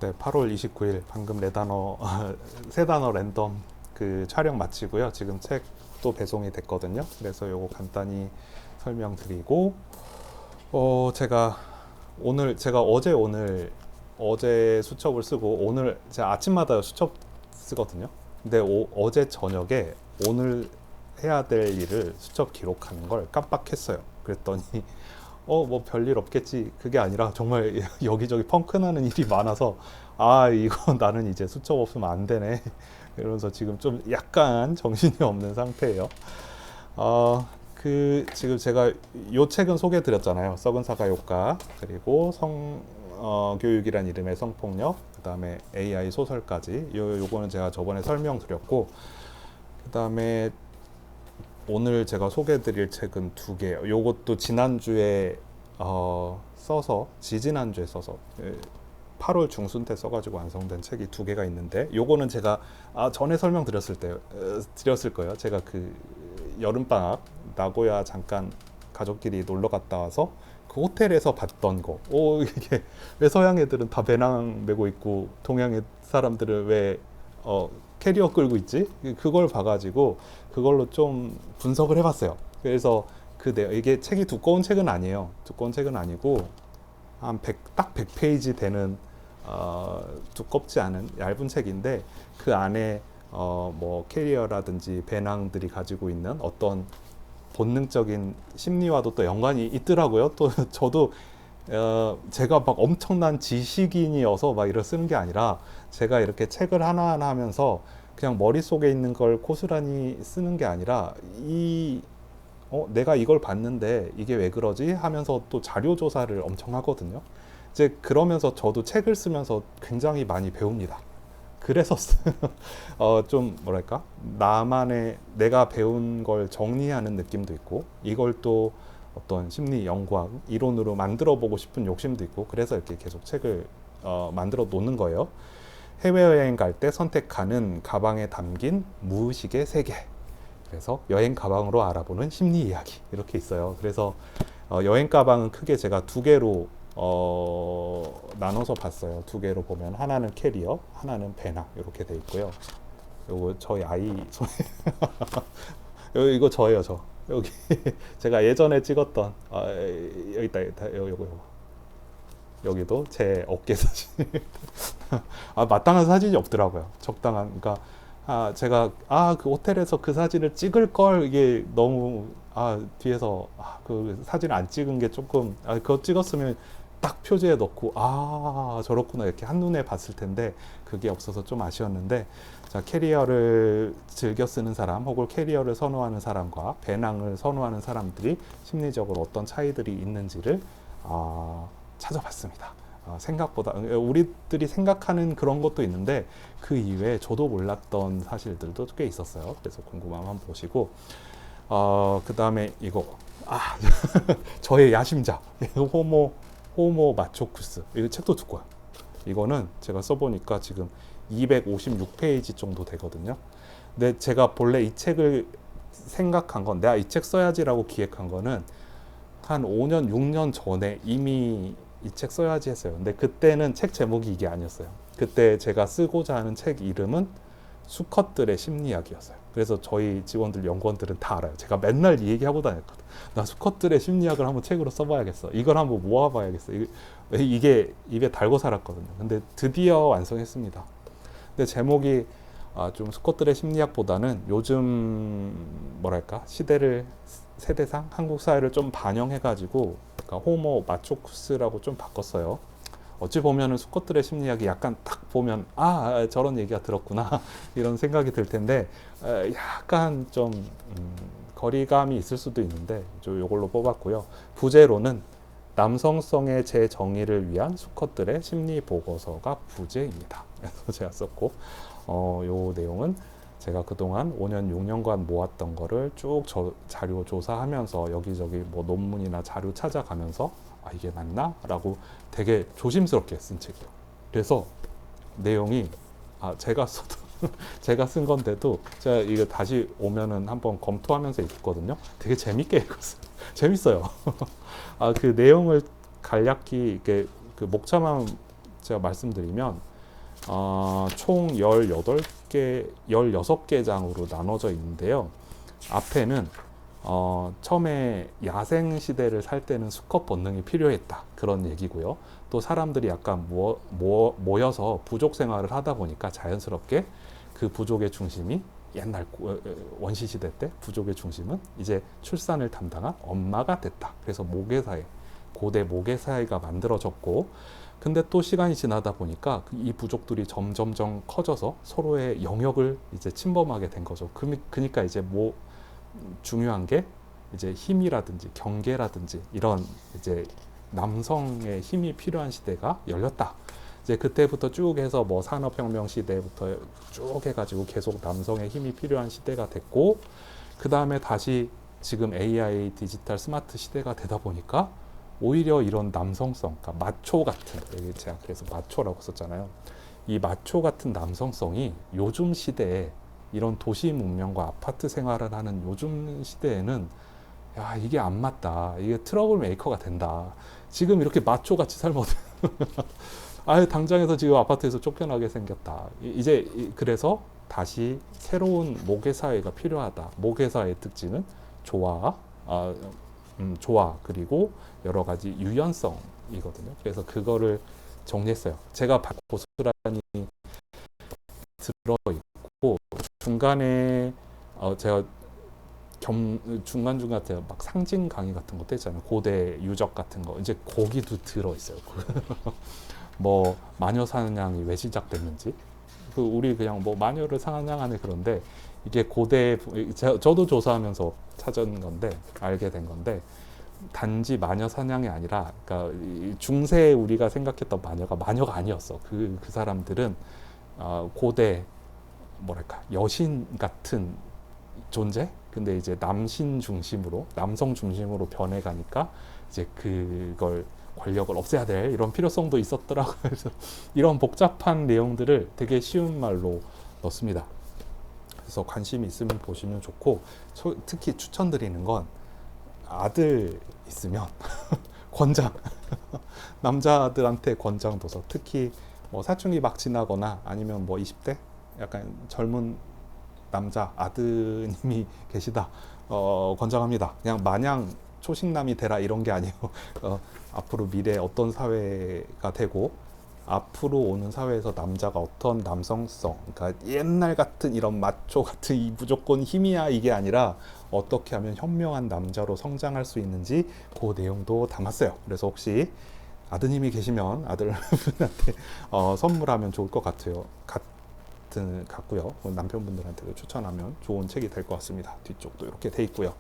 네, 8월 29일 방금 네 단어 세 단어 랜덤 그 촬영 마치고요. 지금 책도 배송이 됐거든요. 그래서 요거 간단히 설명드리고 제가 어제 수첩을 쓰고 오늘 제가 아침마다 수첩 쓰거든요. 근데 어제 저녁에 오늘 해야 될 일을 수첩 기록하는 걸 깜빡했어요. 그랬더니 뭐 별일 없겠지. 그게 아니라 정말 여기저기 펑크 나는 일이 많아서 이거 나는 이제 수첩 없으면 안 되네. 이러면서 지금 좀 약간 정신이 없는 상태예요. 지금 제가 요 책은 소개해 드렸잖아요. 썩은 사과 효과, 그리고 교육이란 이름의 성폭력, 그 다음에 AI 소설까지. 요거는 제가 저번에 설명드렸고, 그 다음에 오늘 제가 소개해 드릴 책은 두 개예요. 요것도 지난주에 지지난주에 써서 8월 중순 때 써가지고 완성된 책이 두 개가 있는데, 요거는 제가 전에 드렸을 거예요. 제가 그 여름방학 나고야 잠깐 가족끼리 놀러 갔다 와서 그 호텔에서 봤던 거. 이게 왜 서양 애들은 다 배낭 메고 있고 동양의 사람들은 왜 캐리어 끌고 있지? 그걸 봐가지고 그걸로 좀 분석을 해봤어요. 그래서 이게 책이 두꺼운 책은 아니에요. 두꺼운 책은 아니고 딱 100페이지 되는 두껍지 않은 얇은 책인데, 그 안에 뭐 캐리어라든지 배낭들이 가지고 있는 어떤 본능적인 심리와도 또 연관이 있더라고요. 또 저도 제가 막 엄청난 지식인이어서 막 이걸 쓰는 게 아니라, 제가 이렇게 책을 하나하나 하면서 그냥 머릿속에 있는 걸 고스란히 쓰는 게 아니라, 내가 이걸 봤는데 이게 왜 그러지? 하면서 또 자료 조사를 엄청 하거든요. 이제 그러면서 저도 책을 쓰면서 굉장히 많이 배웁니다. 그래서 좀 뭐랄까, 내가 배운 걸 정리하는 느낌도 있고, 이걸 또 어떤 심리 연구학 이론으로 만들어 보고 싶은 욕심도 있고, 그래서 이렇게 계속 책을 만들어 놓는 거예요. 해외여행 갈 때 선택하는 가방에 담긴 무의식의 세계, 그래서 여행 가방으로 알아보는 심리 이야기, 이렇게 있어요. 그래서 여행 가방은 크게 제가 두 개로 나눠서 봤어요. 두 개로 보면 하나는 캐리어, 하나는 배낭, 이렇게 돼 있고요. 요거 저희 아이 손에 이거 저예요, 저. 여기 제가 예전에 찍었던 여기 있다, 요거 여기도 제 어깨 사진. 마땅한 사진이 없더라고요. 적당한. 그러니까 제가 그 호텔에서 그 사진을 찍을 걸, 이게 너무 뒤에서 그 사진을 안 찍은 게 조금, 그거 찍었으면 딱 표지에 넣고 저렇구나 이렇게 한눈에 봤을 텐데, 그게 없어서 좀 아쉬웠는데, 자, 캐리어를 즐겨 쓰는 사람 혹은 캐리어를 선호하는 사람과 배낭을 선호하는 사람들이 심리적으로 어떤 차이들이 있는지를 찾아봤습니다. 생각보다 우리들이 생각하는 그런 것도 있는데, 그 이외에 저도 몰랐던 사실들도 꽤 있었어요. 그래서 궁금하면 한번 보시고, 그 다음에 이거 저의 야심작 호모 마초쿠스. 이 책도 두꺼워요. 이거는 제가 써보니까 지금 256페이지 정도 되거든요. 근데 제가 본래 이 책을 생각한 건, 내가 이 책 써야지라고 기획한 거는 한 5년, 6년 전에 이미 이 책 써야지 했어요. 근데 그때는 책 제목이 이게 아니었어요. 그때 제가 쓰고자 하는 책 이름은 수컷들의 심리학이었어요. 그래서 저희 직원들, 연구원들은 다 알아요. 제가 맨날 이 얘기하고 다녔거든. 나 수컷들의 심리학을 한번 책으로 써봐야겠어. 이걸 한번 모아봐야겠어. 이게 입에 달고 살았거든요. 근데 드디어 완성했습니다. 근데 제목이 좀 수컷들의 심리학보다는 요즘 뭐랄까, 세대상 한국 사회를 좀 반영해가지고, 그러니까 호모 마초쿠스라고 좀 바꿨어요. 어찌 보면은 수컷들의 심리학이 약간 딱 보면 저런 얘기가 들었구나 이런 생각이 들 텐데, 약간 좀 거리감이 있을 수도 있는데, 요걸로 뽑았고요. 부제로는 남성성의 재정의를 위한 수컷들의 심리 보고서가 부제입니다. 그래서 제가 썼고, 요 내용은 제가 그동안 5년, 6년간 모았던 거를 쭉 자료 조사하면서 여기저기 뭐 논문이나 자료 찾아가면서 이게 맞나? 라고 되게 조심스럽게 쓴 책이에요. 그래서 내용이 제가 쓴 건데도 제가 이거 다시 오면은 한번 검토하면서 읽거든요. 되게 재밌게 읽었어요. 재밌어요. 그 내용을 간략히 이렇게 그 목차만 제가 말씀드리면, 총 18개, 16개 장으로 나눠져 있는데요. 앞에는 처음에 야생 시대를 살 때는 수컷 본능이 필요했다, 그런 얘기고요. 또 사람들이 약간 모여서 부족 생활을 하다 보니까 자연스럽게 그 부족의 중심이 옛날 원시 시대 때 부족의 중심은 이제 출산을 담당한 엄마가 됐다. 그래서 모계사회, 고대 모계사회가 만들어졌고, 근데 또 시간이 지나다 보니까 이 부족들이 점점점 커져서 서로의 영역을 이제 침범하게 된 거죠. 그러니까 이제 중요한 게 이제 힘이라든지 경계라든지 이런 이제 남성의 힘이 필요한 시대가 열렸다. 이제 그때부터 쭉 해서 뭐 산업혁명 시대부터 쭉 해가지고 계속 남성의 힘이 필요한 시대가 됐고, 그 다음에 다시 지금 AI 디지털 스마트 시대가 되다 보니까 오히려 이런 남성성, 그러니까 마초 같은, 제가 그래서 마초라고 썼잖아요. 이 마초 같은 남성성이 요즘 시대에 이런 도시 문명과 아파트 생활을 하는 요즘 시대에는 야, 이게 안 맞다. 이게 트러블 메이커가 된다. 지금 이렇게 마초같이 살면 아예 당장에서 지금 아파트에서 쫓겨나게 생겼다. 이제 그래서 다시 새로운 모계사회가 필요하다. 모계사회의 특징은 조화, 조화 그리고 여러 가지 유연성이거든요. 그래서 그거를 정리했어요. 제가 고스란히 들어있고 중간에 제가 중간중간 막 상징 강의 같은 것도 했잖아요. 고대 유적 같은 거 이제 거기도 들어있어요. 뭐 마녀 사냥이 왜 시작됐는지, 우리 그냥 뭐 마녀를 사냥하는 그런데 이게 고대, 저도 조사하면서 찾은 건데 알게 된 건데, 단지 마녀 사냥이 아니라, 그러니까 중세 우리가 생각했던 마녀가 아니었어. 그 사람들은 고대 뭐랄까 여신 같은 존재. 근데 이제 남성 중심으로 변해가니까 이제 그걸 권력을 없애야 될 이런 필요성도 있었더라고요. 그래서 이런 복잡한 내용들을 되게 쉬운 말로 넣습니다. 그래서 관심이 있으면 보시면 좋고, 특히 추천드리는 건 아들 있으면 권장 남자들한테 권장 도서, 특히 뭐 사춘기 막 지나거나 아니면 뭐 20대 약간 젊은 남자 아드님이 계시다, 권장합니다. 그냥 마냥 초식남이 되라 이런 게 아니에요. 앞으로 미래 어떤 사회가 되고 앞으로 오는 사회에서 남자가 어떤 남성성, 그러니까 옛날 같은 이런 마초 같은 이 무조건 힘이야 이게 아니라 어떻게 하면 현명한 남자로 성장할 수 있는지 그 내용도 담았어요. 그래서 혹시 아드님이 계시면 아들분한테 선물하면 좋을 것 같고요. 남편분들한테도 추천하면 좋은 책이 될 것 같습니다. 뒤쪽도 이렇게 돼 있고요.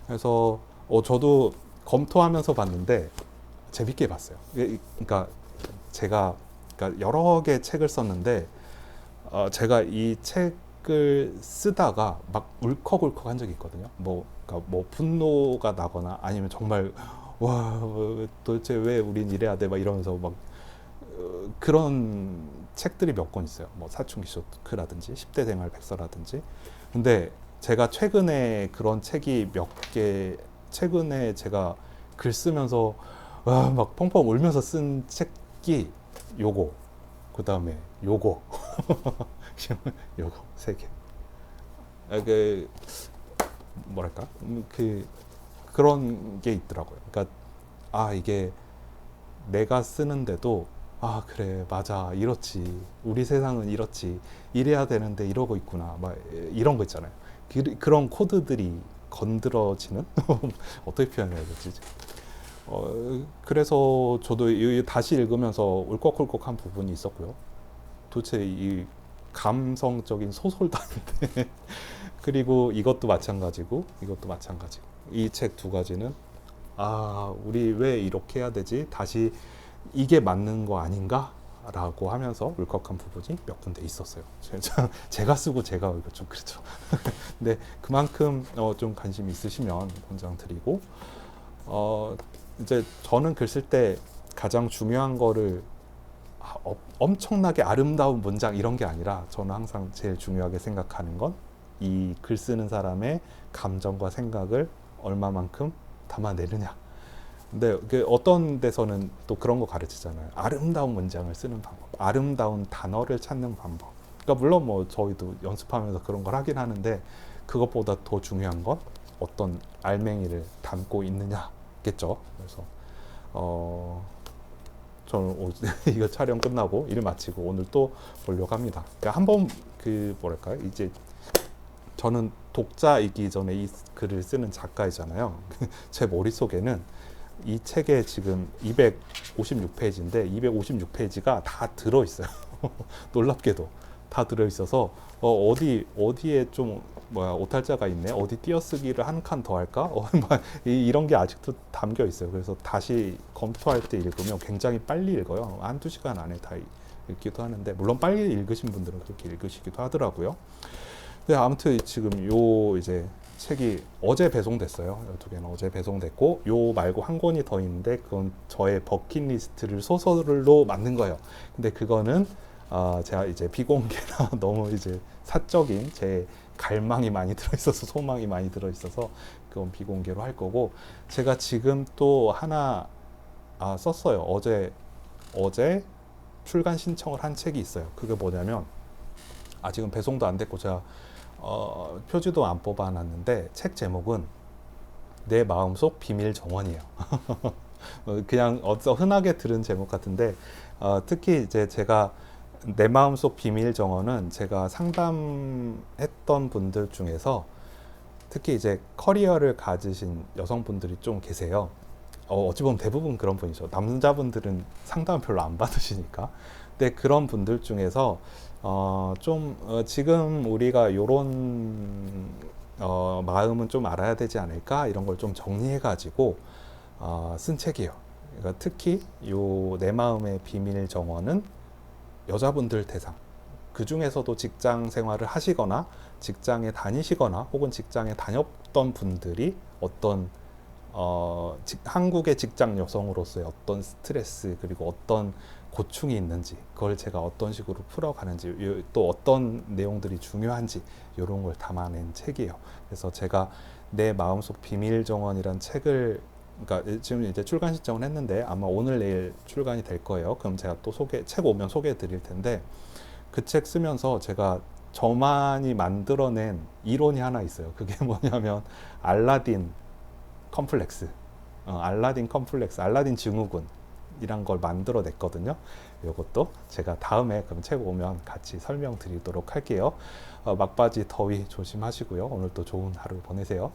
그래서 저도 검토하면서 봤는데 재밌게 봤어요. 그러니까 제가 여러 개 책을 썼는데 제가 이 책을 쓰다가 막 울컥울컥한 적이 있거든요. 그러니까 뭐 분노가 나거나 아니면 정말 와 도대체 왜 우린 이래야 돼 막 이러면서 막 그런 책들이 몇 권 있어요. 뭐 사춘기 쇼크라든지 10대 생활 백서라든지. 근데 제가 최근에 그런 책이 최근에 제가 글 쓰면서 와, 막 펑펑 울면서 쓴 책이 요거, 그 다음에 요거, 요거 3개. 뭐랄까, 그런 게 있더라고요. 그러니까 이게 내가 쓰는데도 그래 맞아 이렇지, 우리 세상은 이렇지, 이래야 되는데 이러고 있구나 막 이런 거 있잖아요. 그런 코드들이 건드러지는 어떻게 표현해야 되지? 그래서 저도 다시 읽으면서 울컥울컥한 부분이 있었고요. 도대체 이 감성적인 소설도 아닌데 그리고 이것도 마찬가지고 이 책 두 가지는 우리 왜 이렇게 해야 되지? 다시 이게 맞는 거 아닌가? 라고 하면서 울컥한 부분이 몇 군데 있었어요. 제가 쓰고 제가 이거 좀 그렇죠. 근데 그만큼 좀 관심 있으시면 권장 드리고, 이제 저는 글 쓸 때 가장 중요한 거를 엄청나게 아름다운 문장 이런 게 아니라, 저는 항상 제일 중요하게 생각하는 건 이 글 쓰는 사람의 감정과 생각을 얼마만큼 담아내느냐. 근데 그 어떤 데서는 또 그런 거 가르치잖아요. 아름다운 문장을 쓰는 방법, 아름다운 단어를 찾는 방법. 그러니까 물론 뭐 저희도 연습하면서 그런 걸 하긴 하는데 그것보다 더 중요한 건 어떤 알맹이를 담고 있느냐겠죠. 그래서 저는 이거 촬영 끝나고 일 마치고 오늘 또 보려고 합니다. 그러니까 한번 그 뭐랄까요? 이제 저는 독자이기 전에 이 글을 쓰는 작가이잖아요. 제 머릿속에는 이 책에 지금 256페이지인데 256페이지가 다 들어있어요. 놀랍게도 다 들어있어서 어디에 좀 뭐야 오탈자가 있네, 어디 띄어쓰기를 한 칸 더 할까, 이런 게 아직도 담겨 있어요. 그래서 다시 검토할 때 읽으면 굉장히 빨리 읽어요. 한두 시간 안에 다 읽기도 하는데, 물론 빨리 읽으신 분들은 그렇게 읽으시기도 하더라고요. 네, 아무튼 지금 요 이제 책이 어제 배송됐어요. 12개는 어제 배송됐고, 요 말고 한 권이 더 있는데 그건 저의 버킷리스트를 소설로 만든 거예요. 근데 그거는 제가 이제 비공개나 너무 이제 사적인 제 갈망이 많이 들어있어서, 소망이 많이 들어있어서 그건 비공개로 할 거고, 제가 지금 또 하나 썼어요. 어제 출간 신청을 한 책이 있어요. 그게 뭐냐면, 아직은 배송도 안 됐고 제가 표지도 안 뽑아놨는데, 책 제목은 내 마음속 비밀 정원이에요. 그냥 흔하게 들은 제목 같은데, 특히 이제 제가 내 마음속 비밀 정원은 제가 상담했던 분들 중에서 특히 이제 커리어를 가지신 여성분들이 좀 계세요. 어찌 보면 대부분 그런 분이죠. 남자분들은 상담 별로 안 받으시니까. 근데 그런 분들 중에서 지금 우리가 요런 마음은 좀 알아야 되지 않을까, 이런 걸 좀 정리해 가지고 쓴 책이에요. 그러니까 특히 요 내 마음의 비밀 정원은 여자분들 대상, 그 중에서도 직장 생활을 하시거나 직장에 다니시거나 혹은 직장에 다녔던 분들이 어떤 한국의 직장 여성으로서의 어떤 스트레스, 그리고 어떤 고충이 있는지, 그걸 제가 어떤 식으로 풀어가는지, 또 어떤 내용들이 중요한지, 이런 걸 담아낸 책이에요. 그래서 제가 내 마음속 비밀 정원이란 책을, 그러니까 지금 이제 출간 신청을 했는데 아마 오늘 내일 출간이 될 거예요. 그럼 제가 또 책 오면 소개해 드릴 텐데, 그 책 쓰면서 제가 저만이 만들어낸 이론이 하나 있어요. 그게 뭐냐면 알라딘 컴플렉스, 알라딘 증후군이란 걸 만들어냈거든요. 이것도 제가 다음에 그럼 책 오면 같이 설명드리도록 할게요. 막바지 더위 조심하시고요. 오늘 또 좋은 하루 보내세요.